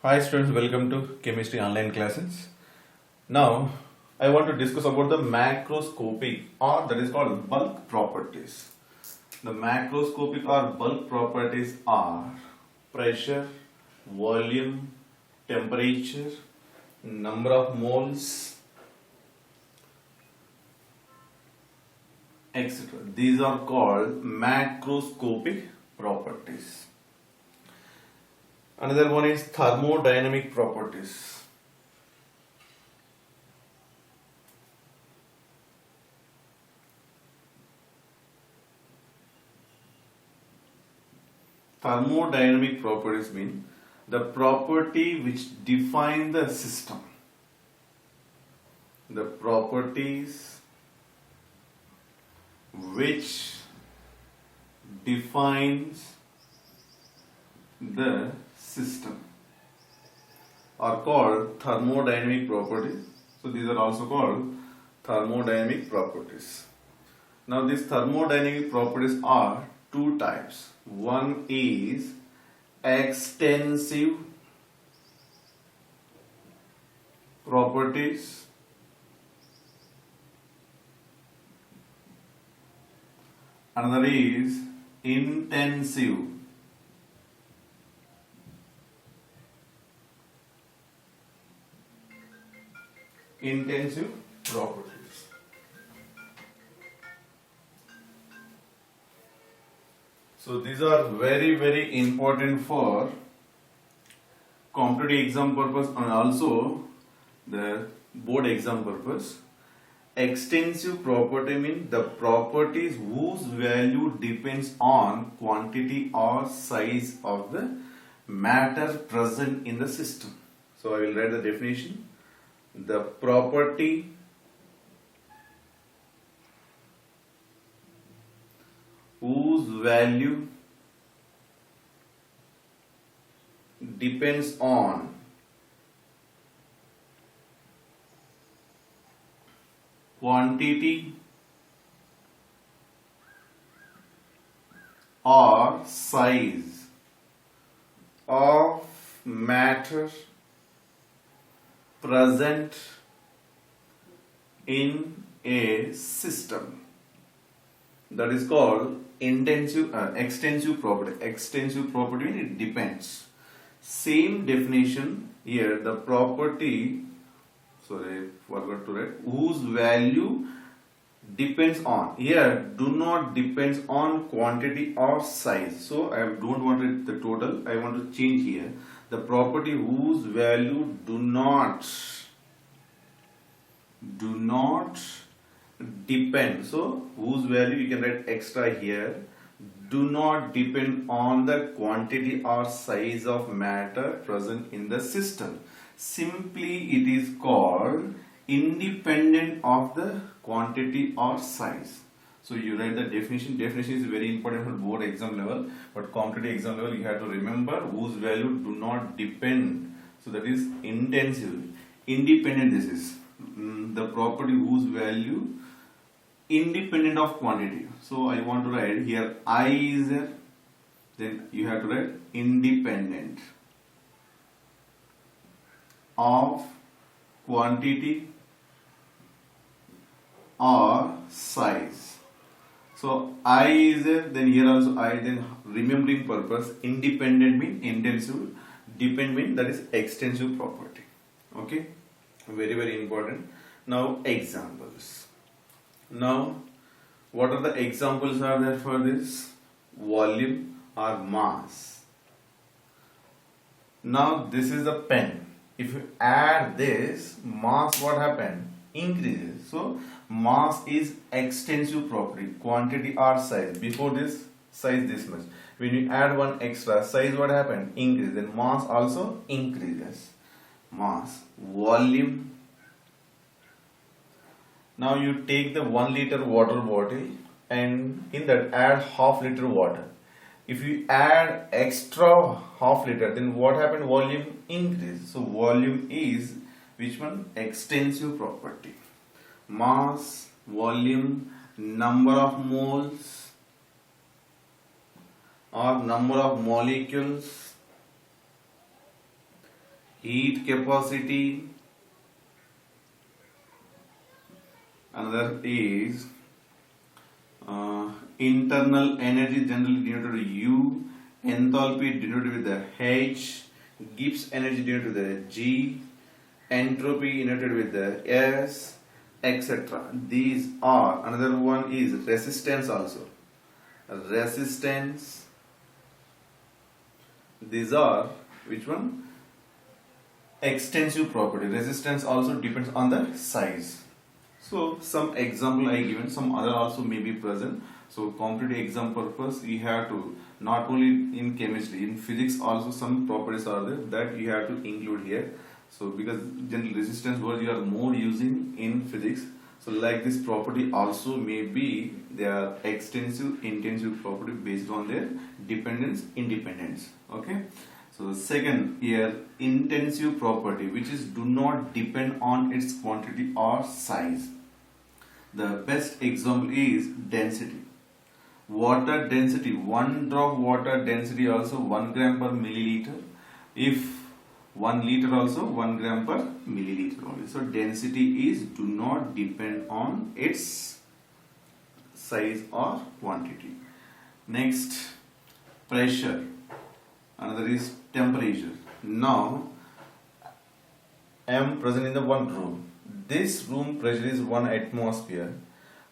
Hi students, welcome to chemistry online classes. Now I want to discuss about the macroscopic or that is called bulk properties. The macroscopic or bulk properties are pressure, volume, temperature, number of moles, etc. These are called macroscopic properties. Another one is thermodynamic properties. Thermodynamic properties mean the property which define the system. The properties which defines the system are called thermodynamic properties. So these are also called thermodynamic properties. Now these thermodynamic properties are two types. One is extensive properties another is intensive properties. So these are very important for competitive exam purpose and also the board exam purpose. Extensive property means the properties whose value depends on quantity or size of the matter present in the system. So I will write the definition. The property whose value depends on quantity or size of matter present in a system, that is called extensive property. Extensive property means it depends. Same definition here. The property, sorry, forgot to write, whose value depends on. Here, do not depends on quantity or size. So I don't want it the total. I want to change here. The property whose value do not depend. So whose value you can write extra here. Do not depend on the quantity or size of matter present in the system. Simply it is called independent of the quantity or size. So you write the definition. Definition is very important for board exam level, but competitive exam level you have to remember whose value do not depend. So that is intensive. Independent, this is the property whose value independent of quantity. So I want to write here I is there, then you have to write independent of quantity or size. So I is there, then here also I, then remembering purpose, independent means intensive, depend means that is extensive property. Okay, very important. Now examples. Now what are the examples are there for this? Volume or mass. Now this is the pen. If you add this, mass what happened? Increases. So mass is extensive property, quantity or size. Before this, size this much. When you add one extra, size what happened? Increase. Then mass also increases. Mass. Volume. Now you take the 1 liter water bottle and in that add half liter water. If you add extra half liter, then what happened? Volume increase. So volume is which one? Extensive property. Mass, volume, number of moles or number of molecules heat capacity. Another is internal energy, generally denoted with U, enthalpy denoted with the H, Gibbs energy denoted with the G, entropy denoted with the S, etc. These are, another one is resistance also. Resistance, these are, which one? Extensive property. Resistance also depends on the size. So some example I given, some other also may be present. So competitive exam purpose, we have to, not only in chemistry, in physics also some properties are there that you have to include here. So because general resistance word you are more using in physics, so like this property also may be their extensive, intensive property based on their dependence, independence. Okay. So second here, intensive property, which is do not depend on its quantity or size. The best example is density. Water density, 1 drop water density also 1 gram per milliliter. If 1 liter also 1 gram per milliliter only. So density is do not depend on its size or quantity. Next, pressure. Another is temperature. Now I am present in the one room. This room pressure is 1 atmosphere.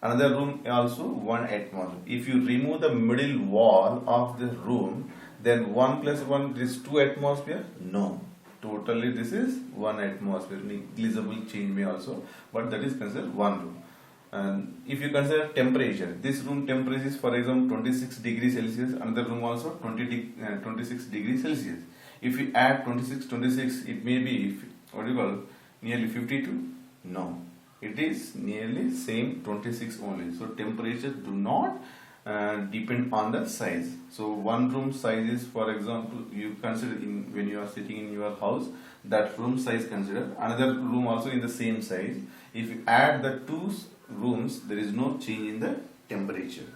Another room also 1 atmosphere. If you remove the middle wall of the room, then 1 plus 1 is 2 atmosphere? No. Totally this is 1 atmosphere. Negligible change may also, but that is considered one room. And if you consider temperature, this room temperature is for example 26 degrees Celsius, another room also 26 degrees Celsius. If you add 26, it may be, what do you call, nearly 52? No, it is nearly same 26 only. So temperature do not depend on the size. So one room size is, for example, you consider in when you are sitting in your house, that room size consider. Another room also in the same size. If you add the two rooms, there is no change in the temperature.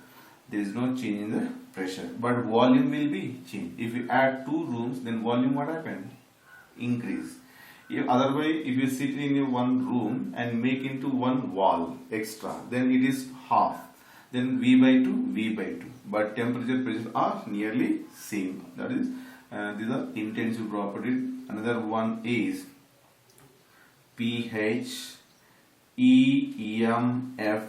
There is no change in the pressure, but volume will be changed. If you add 2 rooms, then volume what happened? Increase. If otherwise, if you sit in one room and make into one wall extra, then it is half. Then V by 2, V by 2. But temperature, pressure are nearly same. That is, these are intensive properties. Another one is pH, EMF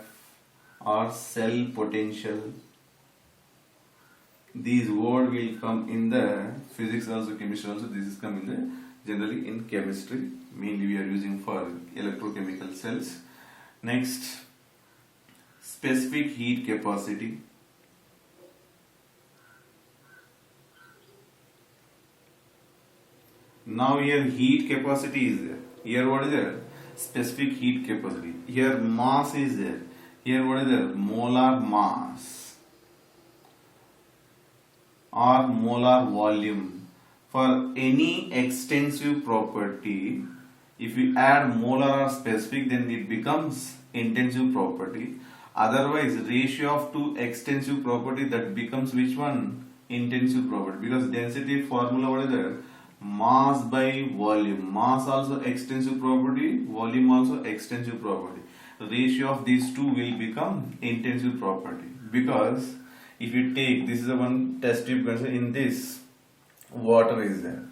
or cell potential. These words will come in the physics also, chemistry also. This is come in the generally in chemistry. Mainly we are using for electrochemical cells. Next, specific heat capacity. Now here heat capacity is there. Here what is there? Specific heat capacity. Here mass is there. Here what is there? Molar mass or molar volume. For any extensive property, if you add molar or specific, then it becomes intensive property. Otherwise, ratio of two extensive property, that becomes which one? Intensive property. Because density formula what is there? Mass by volume. Mass also extensive property, volume also extensive property. The ratio of these two will become intensive property. Because if you take, this is the one test tube, in this water is there.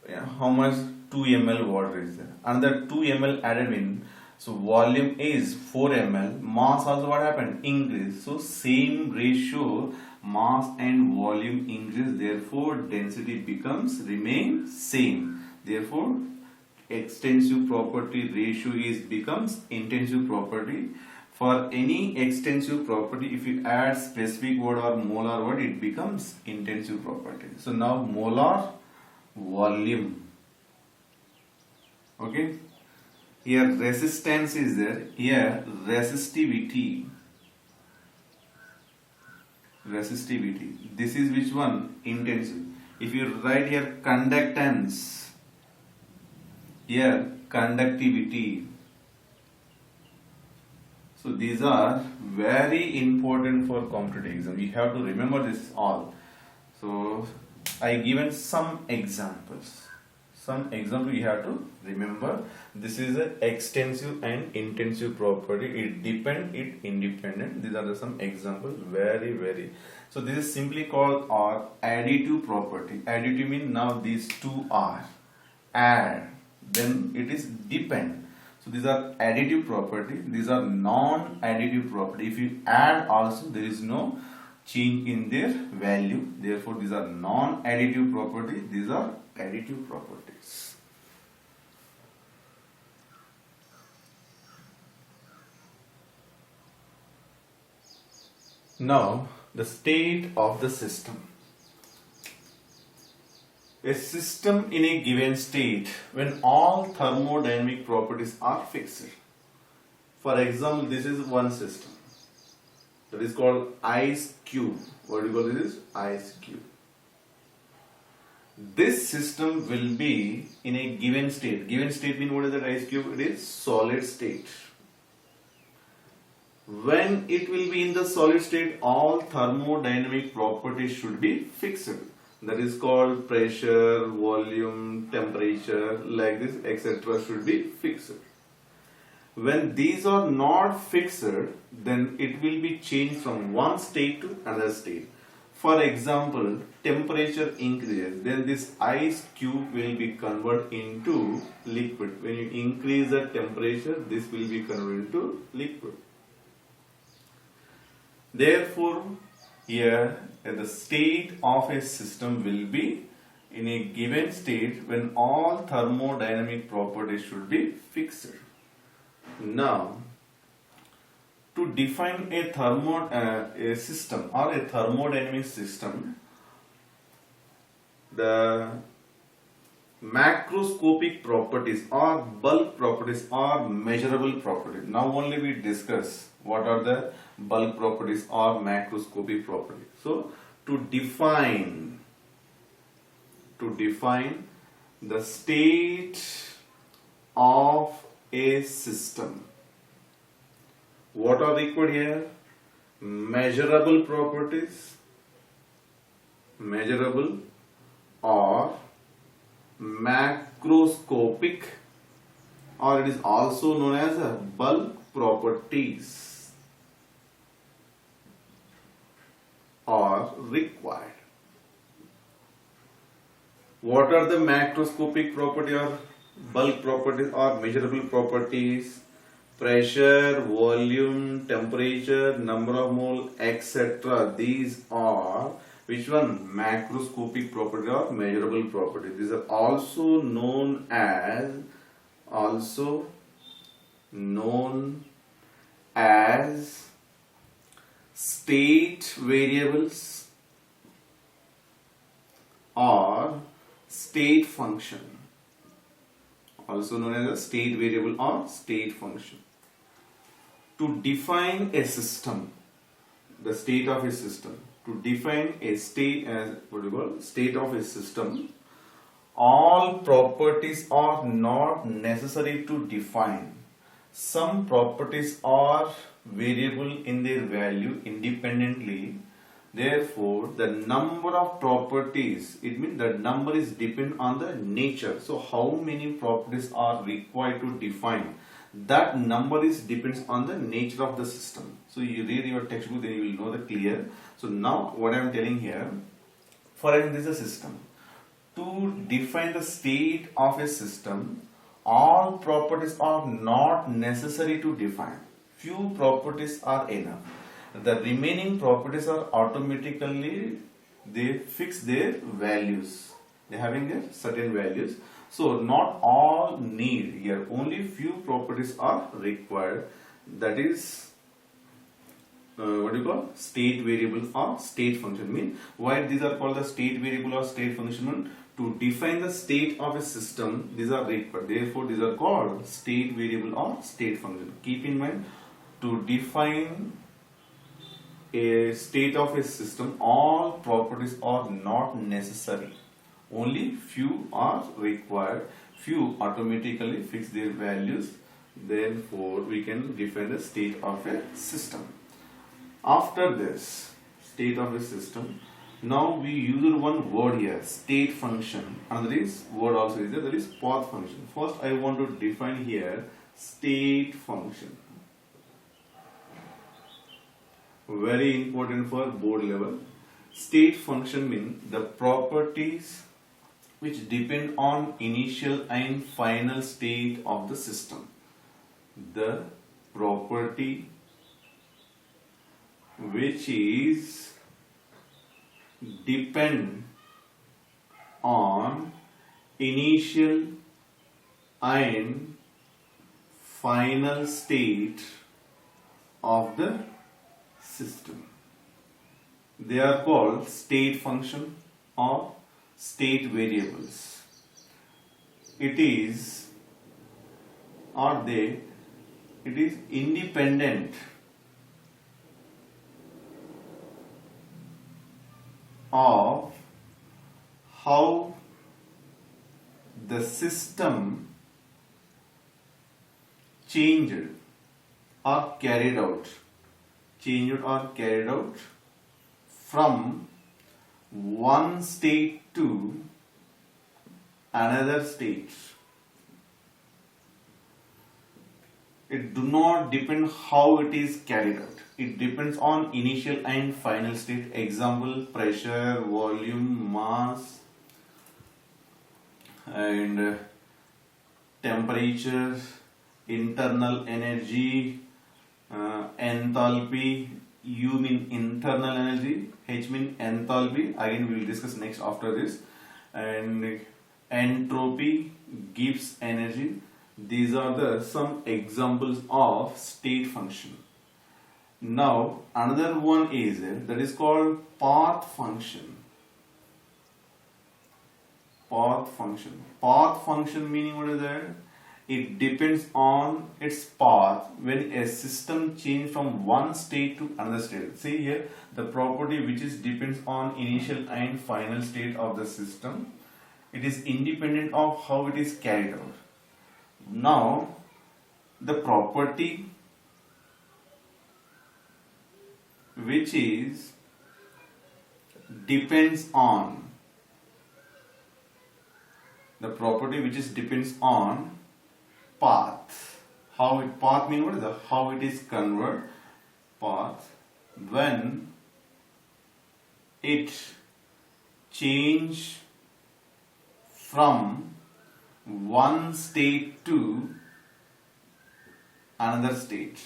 Yeah, how much? 2 ml water is there. Another 2 ml added in. So volume is 4 ml. Mass also what happened? Increase. So same ratio, mass and volume increase. Therefore density remain same. Therefore extensive property ratio becomes intensive property. For any extensive property, if you add specific word or molar word, it becomes intensive property. So now molar volume. Okay. Here resistance is there. Here resistivity. Resistivity. This is which one? Intensive. If you write here conductance, here conductivity. So these are very important for competitive exam. You have to remember this all. So I given some examples. some example you have to remember. This is an extensive and intensive property. It depend, it independent. These are the some examples. Very. So this is simply called our additive property. Additive means now these two are add, then it is depend. So these are additive property. These are non-additive property. If you add also, there is no change in their value. Therefore, these are non-additive property. These are additive properties. Now, the state of the system. A system in a given state when all thermodynamic properties are fixed. For example, this is one system. That is called ice cube. What do you call this? Ice cube. This system will be in a given state. Given state means what is that ice cube? It is solid state. When it will be in the solid state, all thermodynamic properties should be fixed. That is called pressure, volume, temperature, like this, etc. should be fixed. When these are not fixed, then it will be changed from one state to another state. For example, temperature increases, then this ice cube will be converted into liquid. When you increase the temperature, this will be converted into liquid. Therefore, here the state of a system will be in a given state when all thermodynamic properties should be fixed. Now, to define a system or a thermodynamic system, the macroscopic properties or bulk properties or measurable properties. Now only we discuss what are the bulk properties or macroscopic properties. So to define the state of a system, what are required here? Measurable properties, measurable or macroscopic, or it is also known as bulk properties are required. What are the macroscopic property or bulk properties or measurable properties? Pressure, volume, temperature, number of mole, etc. These are which one? Macroscopic property or measurable property. These are also known as state variables or state function. Also known as a state variable or state function. To define a system, the state of a system, to define a state as state of a system, all properties are not necessary to define. Some properties are variable in their value independently. Therefore, the number of properties, it means the number is depend on the nature. So how many properties are required to define? That number is depends on the nature of the system. So you read your textbook, then you will know the clear. So now what I am telling here, for example, this is a system. To define the state of a system, all properties are not necessary to define. Few properties are enough. The remaining properties are automatically, they fix their values. They are having their certain values. So not all need here, only few properties are required. That is state variable or state function. Mean why these are called the state variable or state function? To define the state of a system, these are required. Therefore, these are called state variable or state function. Keep in mind, to define a state of a system, all properties are not necessary. Only few are required. Few automatically fix their values. Therefore, we can define the state of a system. After this, state of a system, Now we use one word here, state function. Another is word also is there, that is path function. First I want to define here state function. Very important for board level. State function means the properties which depend on initial and final state of the system. The property which is depend on initial and final state of the system. They are called state function or state variables. It is independent of how the system changed or carried out from one state to another state. It do not depend how it is carried out. It depends on initial and final state. Example, pressure, volume, mass, and temperature, internal energy, enthalpy. U mean internal energy, H mean enthalpy. Again, we will discuss next after this. And entropy, Gibbs energy. These are the some examples of state function. Now another one is that is called path function. Path function. Path function meaning what is that? It depends on its path when a system changes from one state to another state. See here the property which is depends on initial and final state of the system. It is independent of how it is carried out. Now the property which is depends on path. How it path mean what is the how it is convert path when it change from one state to another state.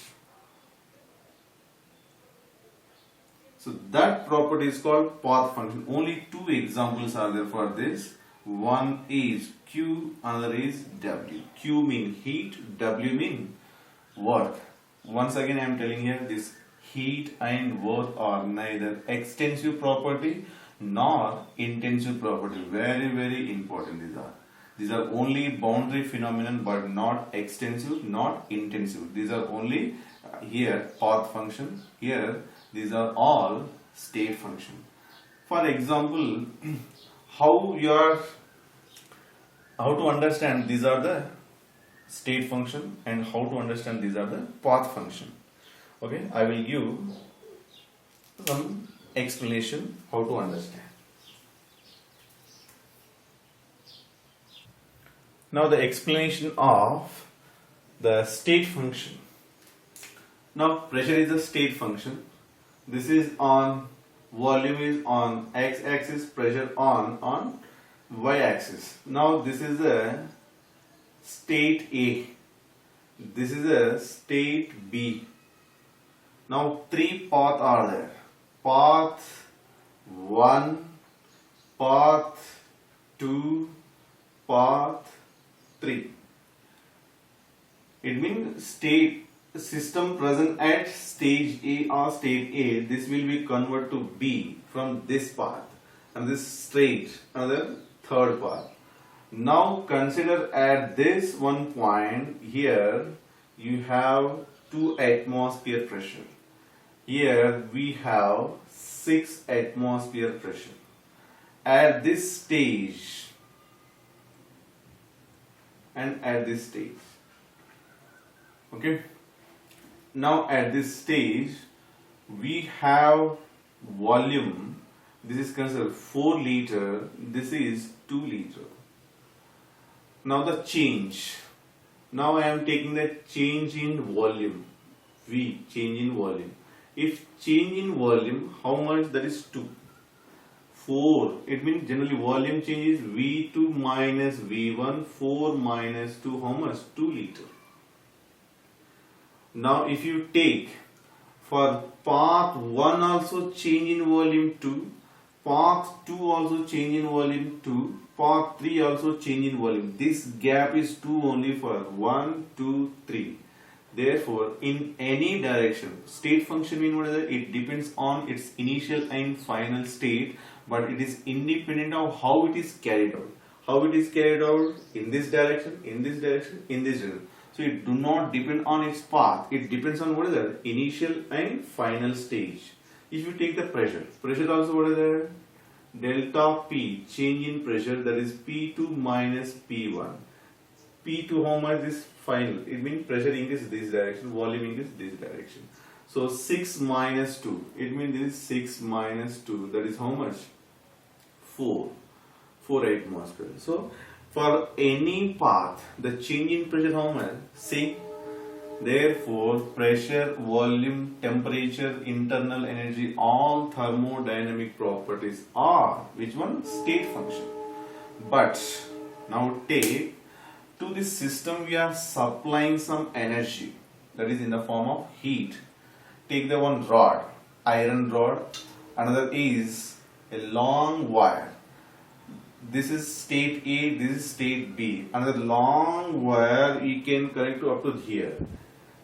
So that property is called path function. Only two examples are there for this. One is Q, another is W. Q mean heat, W mean work. Once again I am telling here this heat and work are neither extensive property nor intensive property. Very, very important these are. These are only boundary phenomenon but not extensive, not intensive. These are only here path function. Here these are all state function. For example, how to understand these are the state function and how to understand these are the path function. Okay, I will give some explanation how to understand. Now the explanation of the state function. Now pressure is a state function. This is on volume is on x-axis, pressure on y-axis. Now this is a state A. This is a state B. Now three paths are there. Path 1, path 2, path 3. It means state system present at stage A or state A. This will be converted to B from this path, and this straight another third path. Now consider at this one point here you have 2 atmosphere pressure. Here we have 6 atmosphere pressure. At this stage and at this stage. Okay. Now at this stage we have volume This is considered 4 liter. This is 2 liter. Now the change. Now I am taking the change in volume. V, change in volume. If change in volume, how much? That is 2. 4. It means generally volume change is V2 minus V1. 4 minus 2, how much? 2 liter. Now if you take for path 1 also change in volume 2, path 2 also change in volume 2, path 3 also change in volume. This gap is 2 only for 1, 2, 3. Therefore, in any direction, state function means what is that? It depends on its initial and final state, but it is independent of how it is carried out. How it is carried out? In this direction, in this direction, in this direction. So it do not depend on its path. It depends on what is that? Initial and final stage. If you take the pressure, pressure also what is there? Delta P, change in pressure, that is P2 minus P1. P2 how much is final? It means pressure increase this direction, volume increase this direction. So 6 minus 2, it means this is 6 minus 2, that is how much? 4 atmosphere. So for any path, the change in pressure how much? 6. Therefore, pressure, volume, temperature, internal energy, all thermodynamic properties are which one? State function. But now take to this system we are supplying some energy, that is in the form of heat. Take the one rod, iron rod, another is a long wire. This is state A, this is state B. Another long wire you can connect to up to here.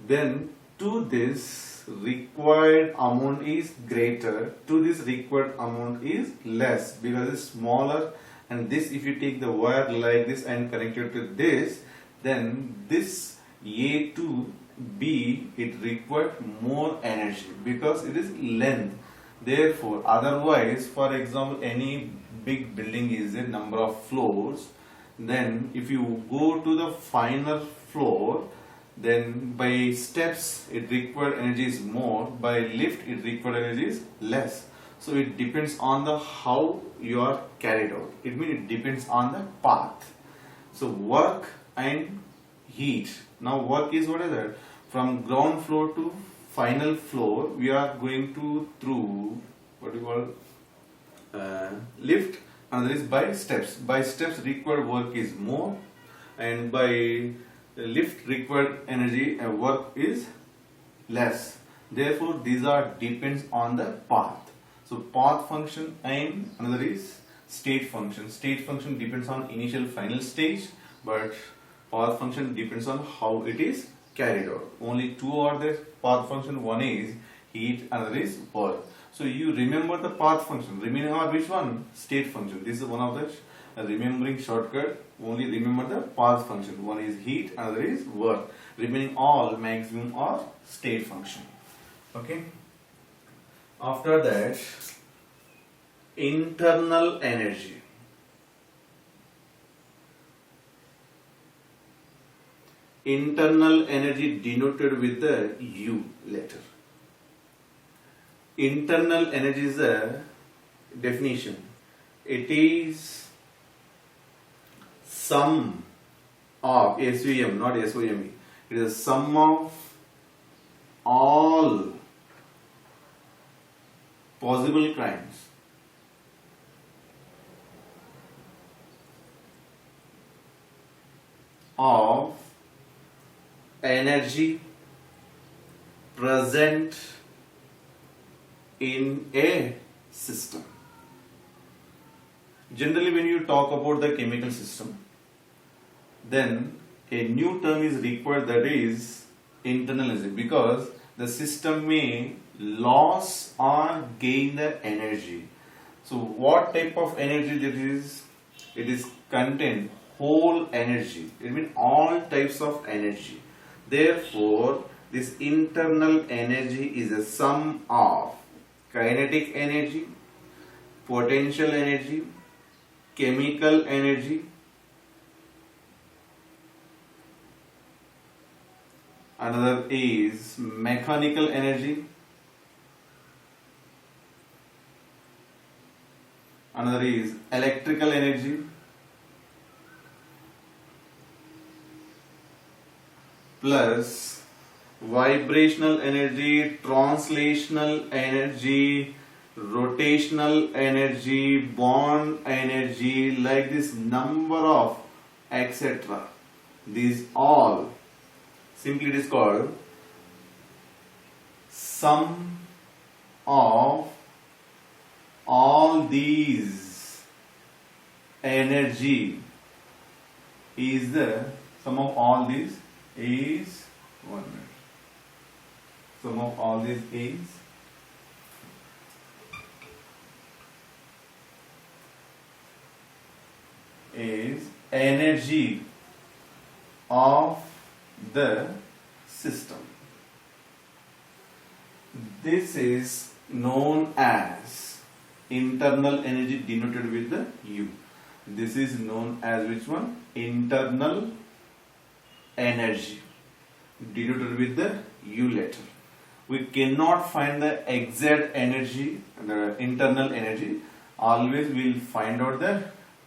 Then to this required amount is greater, to this required amount is less because it's smaller. And this, if you take the wire like this and connect it to this, then this A to B, it required more energy because it is length. Therefore, otherwise, for example, any big building is a number of floors. Then if you go to the final floor, then by steps it required energy is more, by lift it required energy is less. So it depends on the how you are carried out. It means it depends on the path. So work and heat. Now work is what is that? From ground floor to final floor, we are going to through what we call lift, and that is by steps. By steps required work is more, and by lift required energy work is less. Therefore, these are depends on the path. So path function and another is state function. State function depends on initial final stage, but path function depends on how it is carried out. Only two are there. Path function, one is heat, another is work. So you remember the path function. Remaining are which one? State function. This is one of the remembering shortcut. Only remember the path function. One is heat, another is work. Remaining all maximum are state function. Okay. After that, internal energy. Internal energy denoted with the U letter. Internal energy is a definition. It is sum of SVM, not SOME. It is a sum of all possible crimes of energy present in a system. Generally, when you talk about the chemical system, then a new term is required, that is internal energy, because the system may lose or gain the energy. So what type of energy that is? It is contain whole energy. It means all types of energy. Therefore, this internal energy is a sum of kinetic energy, potential energy, chemical energy, another is mechanical energy, another is electrical energy, plus vibrational energy, translational energy, rotational energy, bond energy, like this number of etc. These all, simply it is called sum of all these energy is the sum of all these is 1 minute. Sum of all these is energy of the system. This is known as internal energy, denoted with the U. This is known as which one? Internal energy, denoted with the U letter. We cannot find the exact energy, the internal energy. Always we will find out the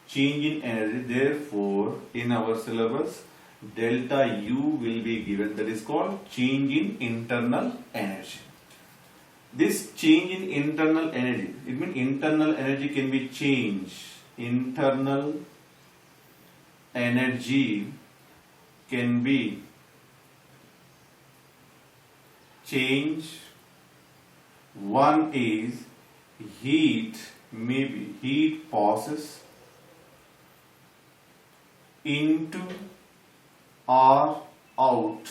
change in energy. Therefore, in our syllabus, delta U will be given. That is called change in internal energy. This change in internal energy, it means internal energy can be changed. Internal energy can be changed. One is heat, maybe heat passes into or out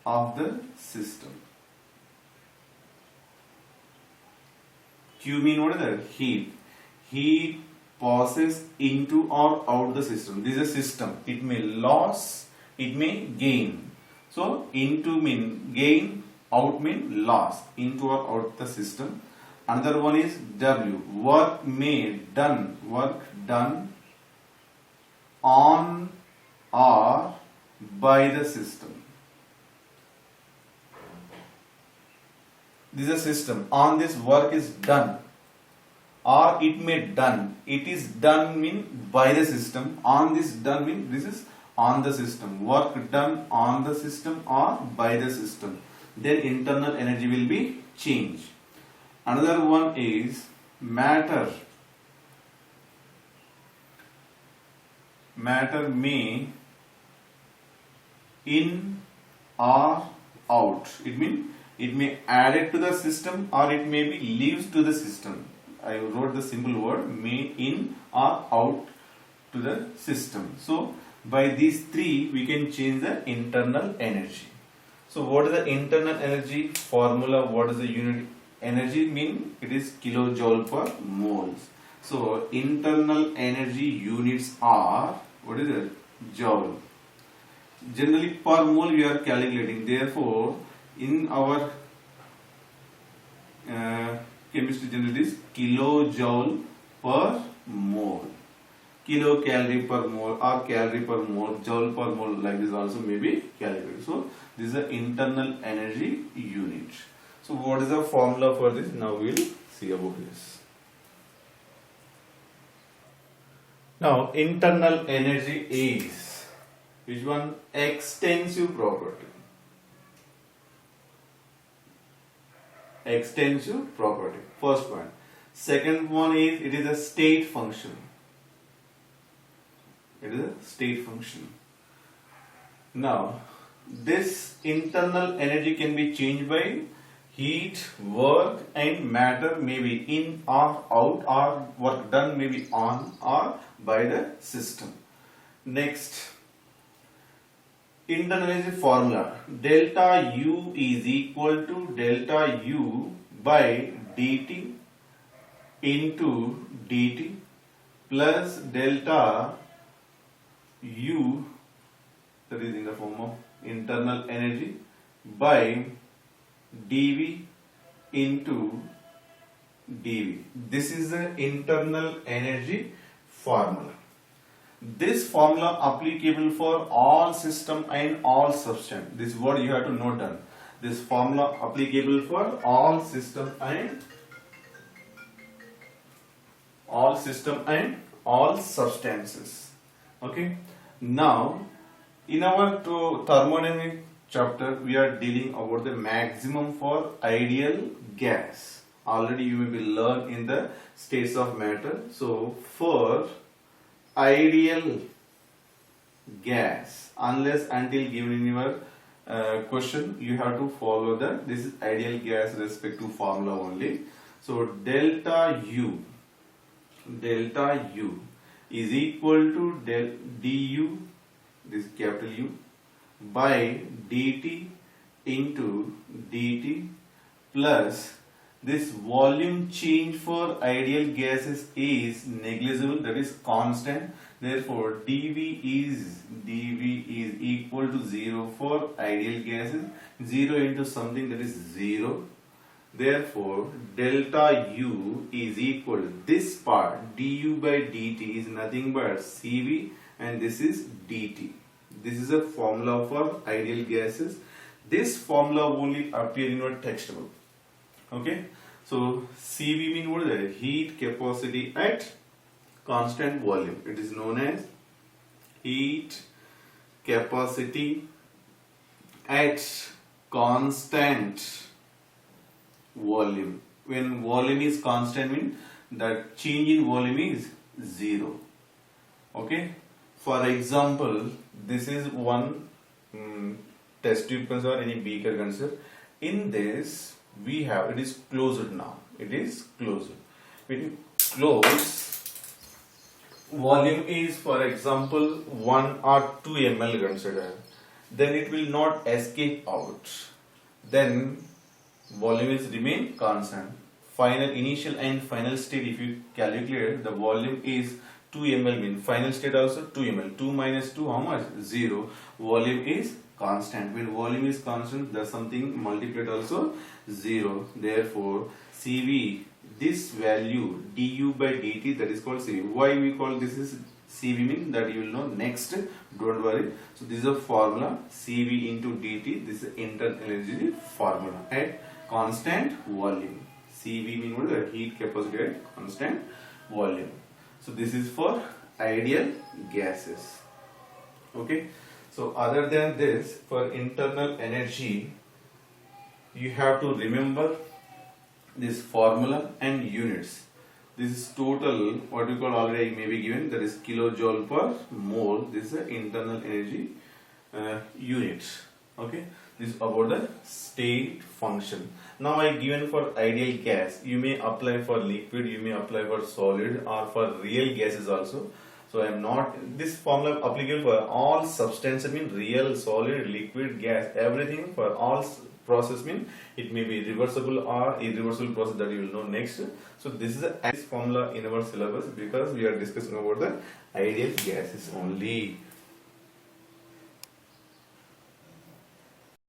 of the system. Q mean what is that? Heat. Heat passes into or out the system. This is a system. It may loss, it may gain. So into mean gain, out mean loss. Into or out the system. Another one is W. Work done on or by the system. This is a system. On this work is done, or it may done. It is done mean by the system. On this done mean this is on the system. Work done on the system or by the system. Then internal energy will be changed. Another one is matter. Matter may in or out. It means it may add it to the system or it may be leaves to the system. I wrote the simple word may in or out to the system. So by these three we can change the internal energy. So what is the internal energy formula? What is the unit? Energy mean it is kilojoule per moles. So internal energy units are, what is it? Joule. Generally per mole we are calculating. Therefore in our chemistry generally is kilojoule per mole. Kilocalorie per mole or calorie per mole, joule per mole, like this also may be calculated. So this is the internal energy unit. So what is the formula for this? Now we will see about this. Now internal energy is which one? Extensive property. Extensive property. First one. Second one is it is a state function. It is a state function. Now this internal energy can be changed by heat, work and matter may be in or out, or work done may be on or by the system. Next, internal energy formula. Delta U is equal to delta U by dt into dt plus delta U, that is in the form of internal energy, by dV into dV. This is the internal energy formula. This formula applicable for all system and all substance. This word you have to note down. This formula applicable for all system and all system and all substances. Okay. Now, in our thermodynamic chapter, we are dealing about the maximum for ideal gas. Already you may be learned in the states of matter. So, for ideal gas, unless until given in your question, you have to follow this is ideal gas respect to formula only. So, delta U is equal to du, this is capital U, by dt into dt plus this volume change for ideal gases is negligible, that is constant. Therefore, dV is equal to 0 for ideal gases. 0 into something, that is 0. Therefore, delta U is equal to this part du by dt is nothing but Cv, and this is dt. This is a formula for ideal gases. This formula only appear in your textbook. Okay. So Cv means what is that? Heat capacity at constant volume. It is known as heat capacity at constant volume. When volume is constant, means that change in volume is 0. Okay. For example, this is one test tube consider, any beaker consider. In this we have, it is closed now. It is closed. When you close, volume is, for example, 1 or 2 ml consider. Then it will not escape out. Then volume is remain constant. Final, initial and final state, if you calculate, the volume is 2 ml, mean final state also 2 ml. 2 minus 2, how much? 0. Volume is constant. When volume is constant, there's something multiplied also 0. Therefore, Cv, this value du by dt, that is called Cv. Why we call this is Cv, means that you will know next. Don't worry. So this is a formula, Cv into dt. This is internal energy formula at constant volume. Cv means what? The heat capacity at constant volume. So this is for ideal gases. Okay. So other than this, for internal energy, you have to remember this formula and units. This is total, what we call already may be given, that is kilojoule per mole. This is the internal energy unit. Okay. This is about the state function. Now I given for ideal gas. You may apply for liquid, you may apply for solid, or for real gases also. So I am not, this formula applicable for all substances, mean real, solid, liquid, gas, everything for all process, mean it may be reversible or irreversible process, that you will know next. So this is this formula in our syllabus because we are discussing about the ideal gases only.